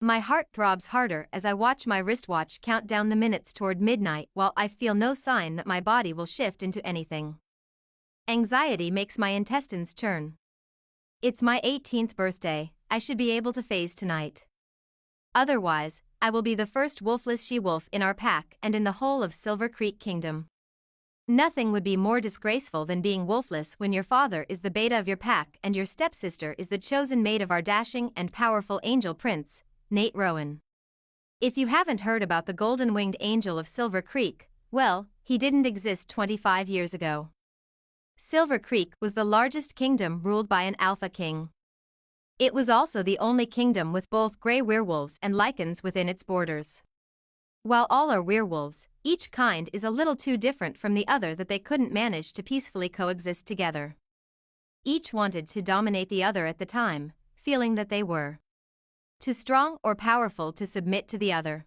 My heart throbs harder as I watch my wristwatch count down the minutes toward midnight while I feel no sign that my body will shift into anything. Anxiety makes my intestines churn. It's my 18th birthday, I should be able to phase tonight. Otherwise, I will be the first wolfless she-wolf in our pack and in the whole of Silver Creek Kingdom. Nothing would be more disgraceful than being wolfless when your father is the beta of your pack and your stepsister is the chosen mate of our dashing and powerful angel prince, Nate Rowan. If you haven't heard about the golden-winged angel of Silver Creek, well, he didn't exist 25 years ago. Silver Creek was the largest kingdom ruled by an alpha king. It was also the only kingdom with both gray werewolves and lycans within its borders. While all are werewolves, each kind is a little too different from the other that they couldn't manage to peacefully coexist together. Each wanted to dominate the other at the time, feeling that they were too strong or powerful to submit to the other.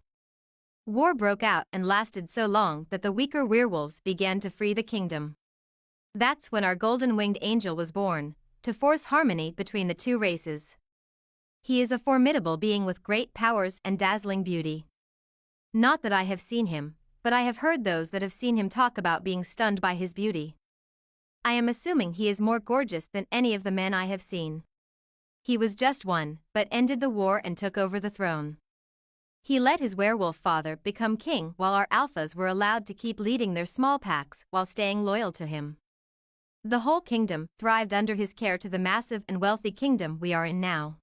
War broke out and lasted so long that the weaker werewolves began to free the kingdom. That's when our golden-winged angel was born, to force harmony between the two races. He is a formidable being with great powers and dazzling beauty. Not that I have seen him, but I have heard those that have seen him talk about being stunned by his beauty. I am assuming he is more gorgeous than any of the men I have seen. He was just one, but ended the war and took over the throne. He let his werewolf father become king while our alphas were allowed to keep leading their small packs while staying loyal to him. The whole kingdom thrived under his care to the massive and wealthy kingdom we are in now.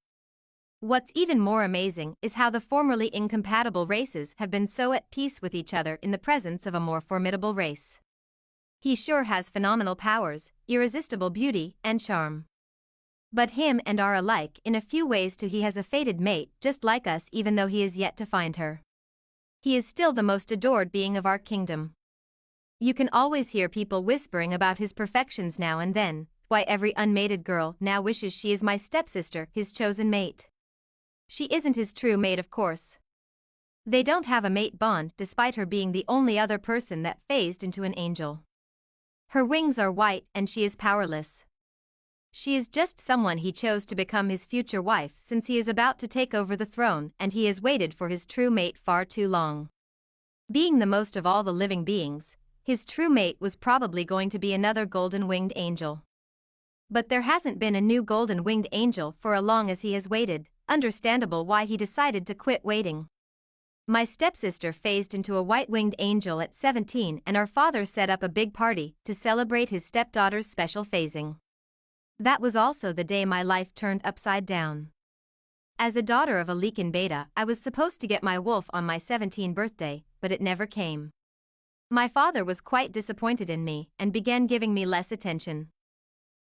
What's even more amazing is how the formerly incompatible races have been so at peace with each other in the presence of a more formidable race. He sure has phenomenal powers, irresistible beauty, and charm. But him and are alike in a few ways too. He has a fated mate just like us even though he is yet to find her. He is still the most adored being of our kingdom. You can always hear people whispering about his perfections now and then, why every unmated girl now wishes she is my stepsister, his chosen mate. She isn't his true mate, of course. They don't have a mate bond despite her being the only other person that phased into an angel. Her wings are white and she is powerless. She is just someone he chose to become his future wife since he is about to take over the throne and he has waited for his true mate far too long. Being the most of all the living beings, his true mate was probably going to be another golden-winged angel. But there hasn't been a new golden-winged angel for as long as he has waited, understandable why he decided to quit waiting. My stepsister phased into a white-winged angel at 17 and our father set up a big party to celebrate his stepdaughter's special phasing. That was also the day my life turned upside down. As a daughter of a Lycan beta, I was supposed to get my wolf on my 17th birthday, but it never came. My father was quite disappointed in me and began giving me less attention.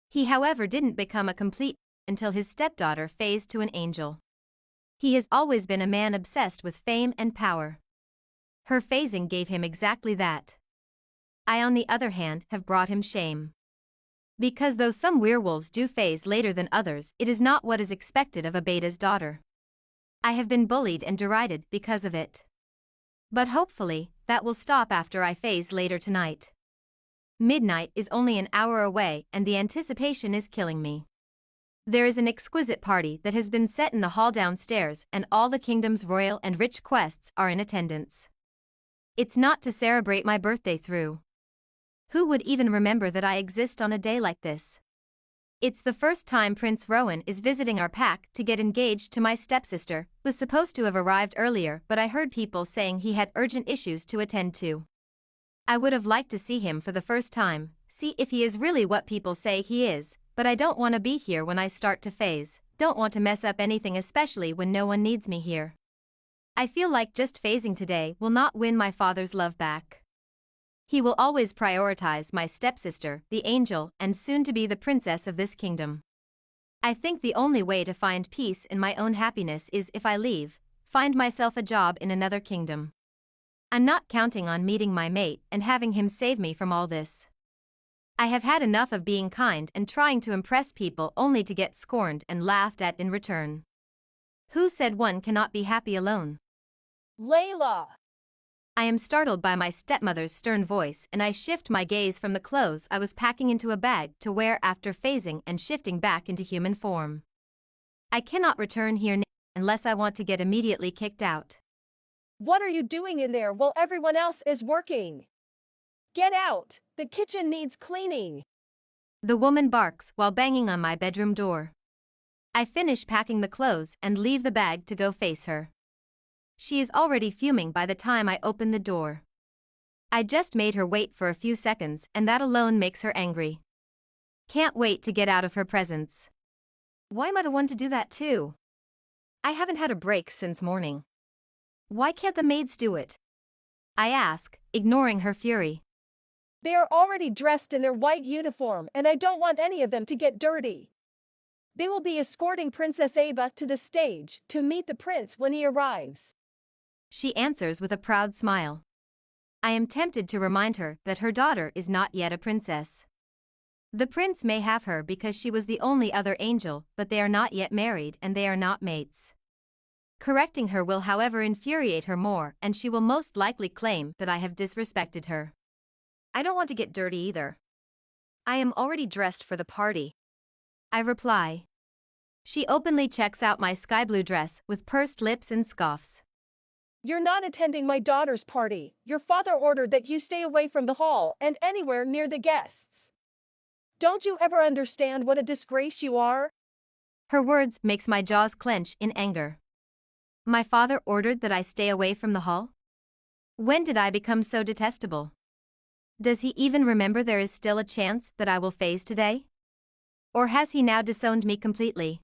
He, however, didn't become a complete until his stepdaughter phased to an angel. He has always been a man obsessed with fame and power. Her phasing gave him exactly that. I, on the other hand, have brought him shame. Because though some werewolves do phase later than others, it is not what is expected of a beta's daughter. I have been bullied and derided because of it. But hopefully, that will stop after I phase later tonight. Midnight is only an hour away and the anticipation is killing me. There is an exquisite party that has been set in the hall downstairs and all the kingdom's royal and rich quests are in attendance. It's not to celebrate my birthday through. Who would even remember that I exist on a day like this? It's the first time Prince Rowan is visiting our pack to get engaged to my stepsister, was supposed to have arrived earlier but I heard people saying he had urgent issues to attend to. I would have liked to see him for the first time, see if he is really what people say he is, but I don't want to be here when I start to phase, don't want to mess up anything especially when no one needs me here. I feel like just phasing today will not win my father's love back. He will always prioritize my stepsister, the angel, and soon to be the princess of this kingdom. I think the only way to find peace in my own happiness is if I leave, find myself a job in another kingdom. I'm not counting on meeting my mate and having him save me from all this. I have had enough of being kind and trying to impress people only to get scorned and laughed at in return. Who said one cannot be happy alone? Layla! I am startled by my stepmother's stern voice and I shift my gaze from the clothes I was packing into a bag to wear after phasing and shifting back into human form. I cannot return here now. unless I want to get immediately kicked out. What are you doing in there while everyone else is working? Get out! The kitchen needs cleaning. The woman barks while banging on my bedroom door. I finish packing the clothes and leave the bag to go face her. She is already fuming by the time I open the door. I just made her wait for a few seconds, and that alone makes her angry. Can't wait to get out of her presence. Why am I the one to do that too? I haven't had a break since morning. Why can't the maids do it? I ask, ignoring her fury. They are already dressed in their white uniform, and I don't want any of them to get dirty. They will be escorting Princess Ava to the stage to meet the prince when he arrives. She answers with a proud smile. I am tempted to remind her that her daughter is not yet a princess. The prince may have her because she was the only other angel, but they are not yet married and they are not mates. Correcting her will, however, infuriate her more, and she will most likely claim that I have disrespected her. I don't want to get dirty either. I am already dressed for the party. I reply. She openly checks out my sky blue dress with pursed lips and scoffs. You're not attending my daughter's party. Your father ordered that you stay away from the hall and anywhere near the guests. Don't you ever understand what a disgrace you are? Her words makes my jaws clench in anger. My father ordered that I stay away from the hall? When did I become so detestable? Does he even remember there is still a chance that I will phase today? Or has he now disowned me completely?